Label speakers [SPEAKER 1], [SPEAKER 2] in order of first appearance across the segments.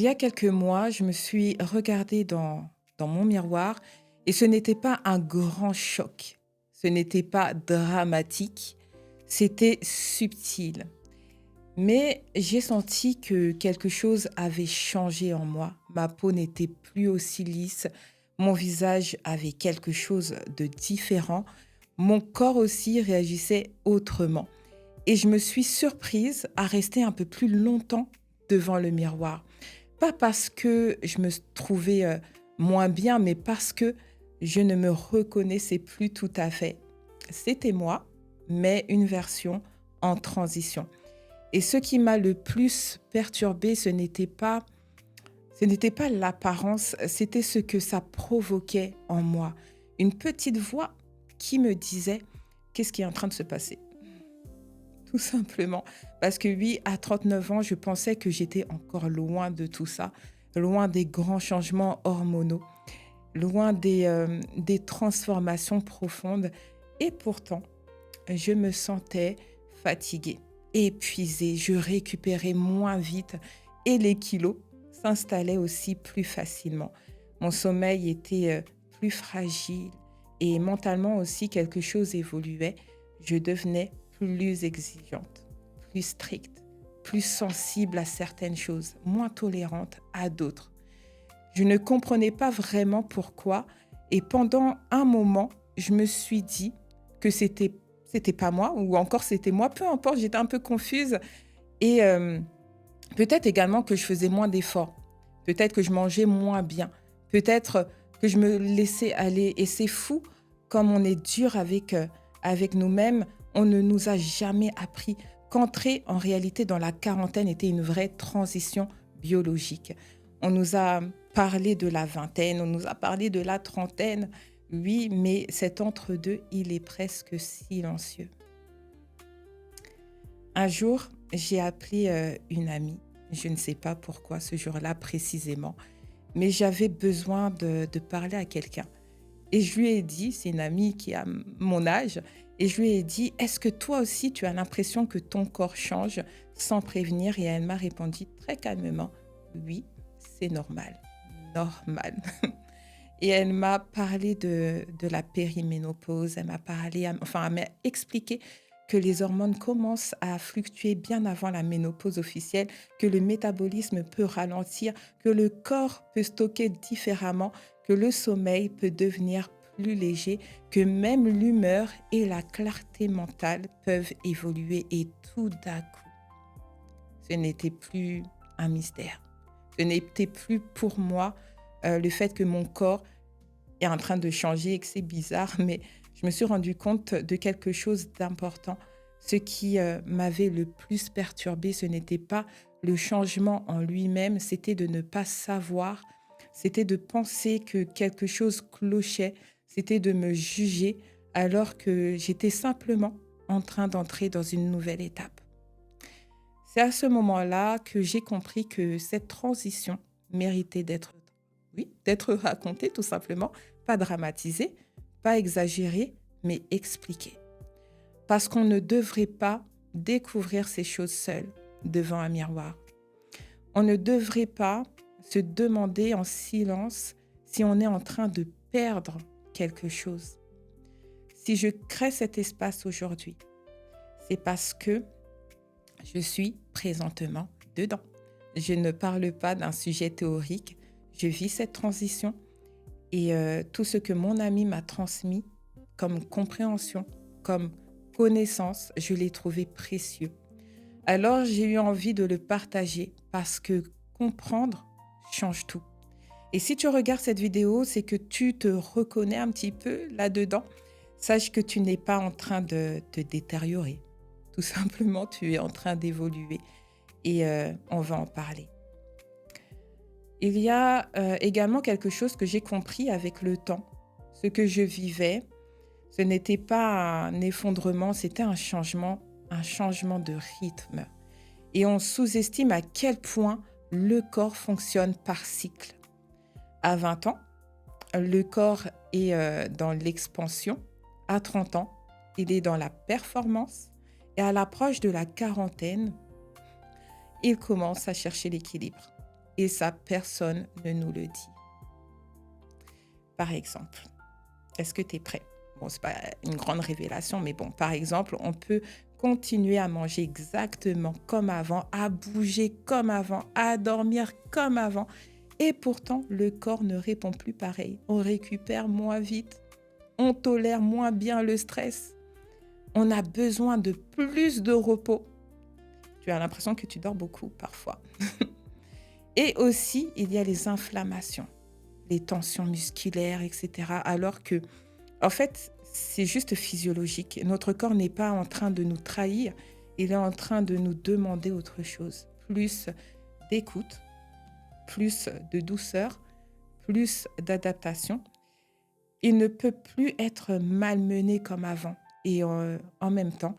[SPEAKER 1] Il y a quelques mois, je me suis regardée dans mon miroir et ce n'était pas un grand choc. Ce n'était pas dramatique, c'était subtil. Mais j'ai senti que quelque chose avait changé en moi. Ma peau n'était plus aussi lisse, mon visage avait quelque chose de différent, mon corps aussi réagissait autrement. Et je me suis surprise à rester un peu plus longtemps devant le miroir. Pas parce que je me trouvais moins bien, mais parce que je ne me reconnaissais plus tout à fait. C'était moi, mais une version en transition. Et ce qui m'a le plus perturbée, ce n'était pas l'apparence, c'était ce que ça provoquait en moi. Une petite voix qui me disait: qu'est-ce qui est en train de se passer? Tout simplement. Parce que oui, à 39 ans, je pensais que j'étais encore loin de tout ça, loin des grands changements hormonaux, loin des transformations profondes. Et pourtant, je me sentais fatiguée, épuisée, je récupérais moins vite et les kilos s'installaient aussi plus facilement. Mon sommeil était plus fragile et mentalement aussi quelque chose évoluait. Je devenais plus exigeante, plus stricte, plus sensible à certaines choses, moins tolérante à d'autres. Je ne comprenais pas vraiment pourquoi et pendant un moment, je me suis dit que c'était pas moi ou encore c'était moi, peu importe, j'étais un peu confuse et peut-être également que je faisais moins d'efforts, peut-être que je mangeais moins bien, peut-être que je me laissais aller et c'est fou comme on est dur avec nous-mêmes, on ne nous a jamais appris qu'entrer en réalité dans la quarantaine était une vraie transition biologique. On nous a parlé de la vingtaine, on nous a parlé de la trentaine, oui, mais cet entre-deux, il est presque silencieux. Un jour, j'ai appelé une amie, je ne sais pas pourquoi ce jour-là précisément, mais j'avais besoin de parler à quelqu'un. Et je lui ai dit, c'est une amie qui a mon âge, et je lui ai dit: est-ce que toi aussi tu as l'impression que ton corps change sans prévenir? Et elle m'a répondu très calmement: oui, c'est normal, normal. Et elle m'a parlé de la périménopause, elle m'a expliqué que les hormones commencent à fluctuer bien avant la ménopause officielle, que le métabolisme peut ralentir, que le corps peut stocker différemment, que le sommeil peut devenir plus léger, que même l'humeur et la clarté mentale peuvent évoluer et tout d'un coup, ce n'était plus un mystère. Ce n'était plus pour moi le fait que mon corps est en train de changer et que c'est bizarre, mais je me suis rendu compte de quelque chose d'important. Ce qui m'avait le plus perturbée, ce n'était pas le changement en lui-même, c'était de ne pas savoir, c'était de penser que quelque chose clochait, c'était de me juger alors que j'étais simplement en train d'entrer dans une nouvelle étape. C'est à ce moment-là que j'ai compris que cette transition méritait d'être racontée tout simplement, pas dramatisée, pas exagérée, mais expliquée. Parce qu'on ne devrait pas découvrir ces choses seules devant un miroir. On ne devrait pas se demander en silence si on est en train de perdre quelque chose. Si je crée cet espace aujourd'hui, c'est parce que je suis présentement dedans. Je ne parle pas d'un sujet théorique, je vis cette transition et tout ce que mon ami m'a transmis comme compréhension, comme connaissance, je l'ai trouvé précieux. Alors j'ai eu envie de le partager parce que comprendre change tout. Et si tu regardes cette vidéo, c'est que tu te reconnais un petit peu là-dedans. Sache que tu n'es pas en train de te détériorer. Tout simplement, tu es en train d'évoluer et on va en parler. Il y a également quelque chose que j'ai compris avec le temps. Ce que je vivais, ce n'était pas un effondrement, c'était un changement de rythme. Et on sous-estime à quel point le corps fonctionne par cycle. À 20 ans, le corps est dans l'expansion. À 30 ans, il est dans la performance. Et à l'approche de la quarantaine, il commence à chercher l'équilibre. et ça, personne ne nous le dit. Par exemple, est-ce que tu es prêt? Bon, c'est pas une grande révélation, mais bon, par exemple, on peut continuer à manger exactement comme avant, à bouger comme avant, à dormir comme avant. Et pourtant, le corps ne répond plus pareil. On récupère moins vite, on tolère moins bien le stress. On a besoin de plus de repos. Tu as l'impression que tu dors beaucoup parfois. Et aussi, il y a les inflammations, les tensions musculaires, etc. Alors que, en fait, c'est juste physiologique. Notre corps n'est pas en train de nous trahir, il est en train de nous demander autre chose. Plus d'écoute, plus de douceur, plus d'adaptation. Il ne peut plus être malmené comme avant. Et en même temps,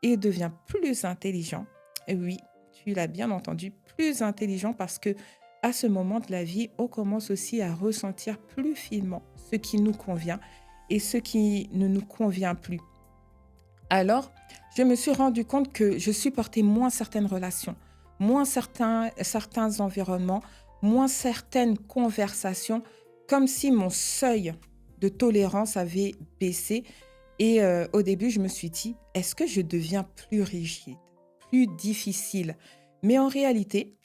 [SPEAKER 1] il devient plus intelligent. Et oui, tu l'as bien entendu, plus intelligent parce que à ce moment de la vie, on commence aussi à ressentir plus finement ce qui nous convient et ce qui ne nous convient plus. Alors, je me suis rendu compte que je supportais moins certaines relations, moins certains environnements, moins certaines conversations, comme si mon seuil de tolérance avait baissé. Et au début, je me suis dit, est-ce que je deviens plus rigide, plus difficile? Mais en réalité,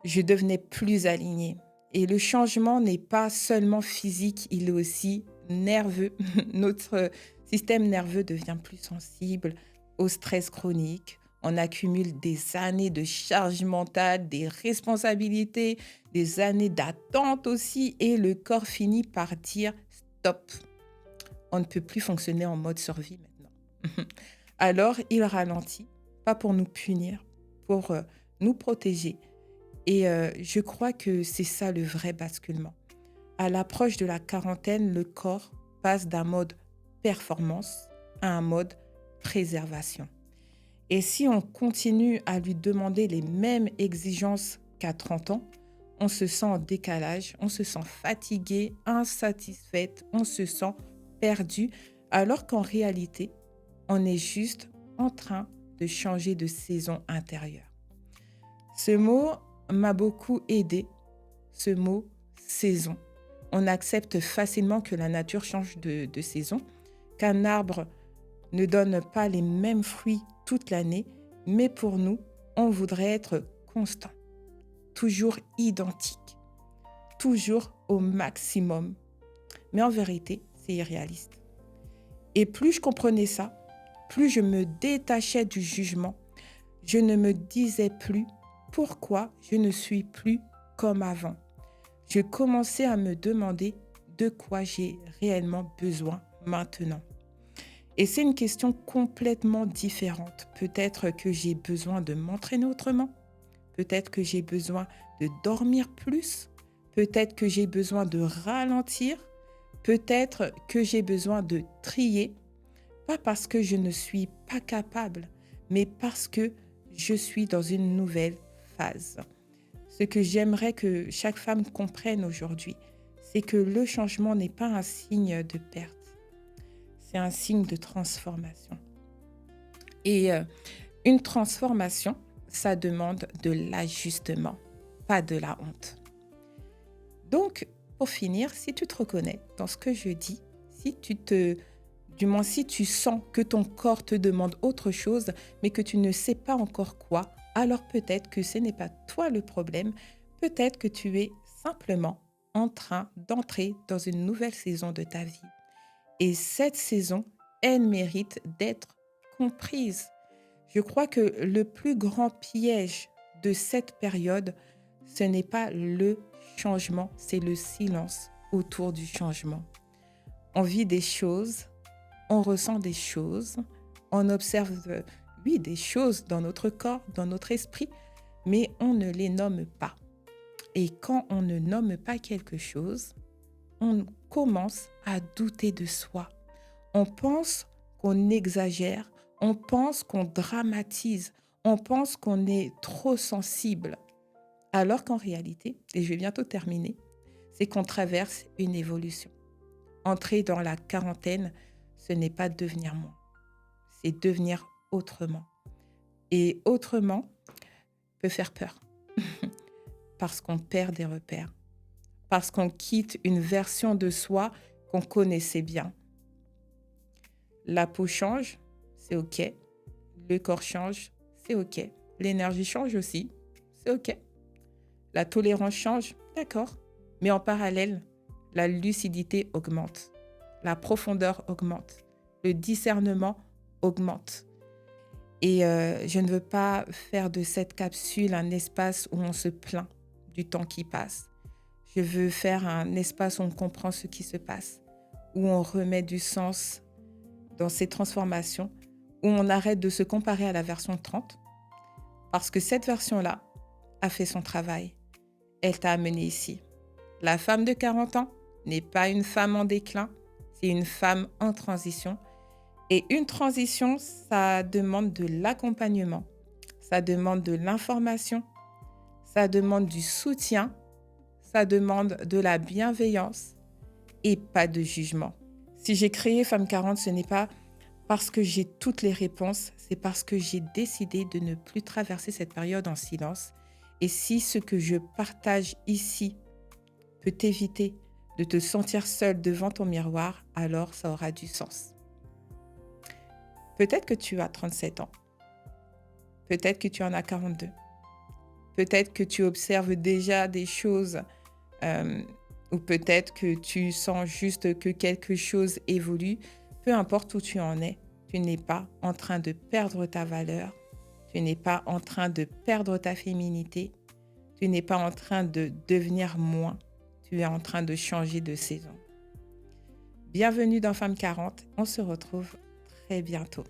[SPEAKER 1] je devenais plus alignée. Et le changement n'est pas seulement physique, il est aussi nerveux. Notre système nerveux devient plus sensible au stress chronique. On accumule des années de charge mentale, des responsabilités, des années d'attente aussi. Et le corps finit par dire stop. On ne peut plus fonctionner en mode survie maintenant. Alors, il ralentit, pas pour nous punir, pour nous protéger. Et je crois que c'est ça le vrai basculement. À l'approche de la quarantaine, le corps passe d'un mode performance à un mode préservation. Et si on continue à lui demander les mêmes exigences qu'à 30 ans, on se sent en décalage, on se sent fatigué, insatisfaite, on se sent perdu, alors qu'en réalité, on est juste en train de changer de saison intérieure. Ce mot m'a beaucoup aidé, ce mot saison. On accepte facilement que la nature change de saison, qu'un arbre ne donne pas les mêmes fruits toute l'année, mais pour nous, on voudrait être constant, toujours identique, toujours au maximum. Mais en vérité, c'est irréaliste. Et plus je comprenais ça, plus je me détachais du jugement. Je ne me disais plus pourquoi je ne suis plus comme avant. Je commençais à me demander de quoi j'ai réellement besoin maintenant. Et c'est une question complètement différente. Peut-être que j'ai besoin de m'entraîner autrement. Peut-être que j'ai besoin de dormir plus. Peut-être que j'ai besoin de ralentir. Peut-être que j'ai besoin de trier. Pas parce que je ne suis pas capable, mais parce que je suis dans une nouvelle phase. Ce que j'aimerais que chaque femme comprenne aujourd'hui, c'est que le changement n'est pas un signe de perte. C'est un signe de transformation. Et une transformation, ça demande de l'ajustement, pas de la honte. Donc, pour finir, si tu te reconnais dans ce que je dis, si tu sens que ton corps te demande autre chose, mais que tu ne sais pas encore quoi, alors peut-être que ce n'est pas toi le problème, peut-être que tu es simplement en train d'entrer dans une nouvelle saison de ta vie. Et cette saison, elle mérite d'être comprise. Je crois que le plus grand piège de cette période, ce n'est pas le changement, c'est le silence autour du changement. On vit des choses, on ressent des choses, on observe, oui, des choses dans notre corps, dans notre esprit, mais on ne les nomme pas. Et quand on ne nomme pas quelque chose, on commence à douter de soi. On pense qu'on exagère, on pense qu'on dramatise, on pense qu'on est trop sensible. Alors qu'en réalité, et je vais bientôt terminer, c'est qu'on traverse une évolution. Entrer dans la quarantaine, ce n'est pas devenir moins, c'est devenir autrement. Et autrement peut faire peur. parce qu'on perd des repères, parce qu'on quitte une version de soi qu'on connaissait bien. La peau change, c'est OK. Le corps change, c'est OK. L'énergie change aussi, c'est OK. La tolérance change, d'accord. Mais en parallèle, la lucidité augmente, la profondeur augmente, le discernement augmente. Et je ne veux pas faire de cette capsule un espace où on se plaint du temps qui passe. Je veux faire un espace où on comprend ce qui se passe, où on remet du sens dans ces transformations, où on arrête de se comparer à la version 30, parce que cette version-là a fait son travail. Elle t'a amené ici. La femme de 40 ans n'est pas une femme en déclin, c'est une femme en transition. Et une transition, ça demande de l'accompagnement, ça demande de l'information, ça demande du soutien, ça demande de la bienveillance et pas de jugement. Si j'ai créé Femme 40, ce n'est pas parce que j'ai toutes les réponses, c'est parce que j'ai décidé de ne plus traverser cette période en silence. Et si ce que je partage ici peut t'éviter de te sentir seule devant ton miroir, alors ça aura du sens. Peut-être que tu as 37 ans. Peut-être que tu en as 42. Peut-être que tu observes déjà des choses ou peut-être que tu sens juste que quelque chose évolue. Peu importe où tu en es, tu n'es pas en train de perdre ta valeur. Tu n'es pas en train de perdre ta féminité. Tu n'es pas en train de devenir moins. Tu es en train de changer de saison. Bienvenue dans Femme 40. On se retrouve très bientôt.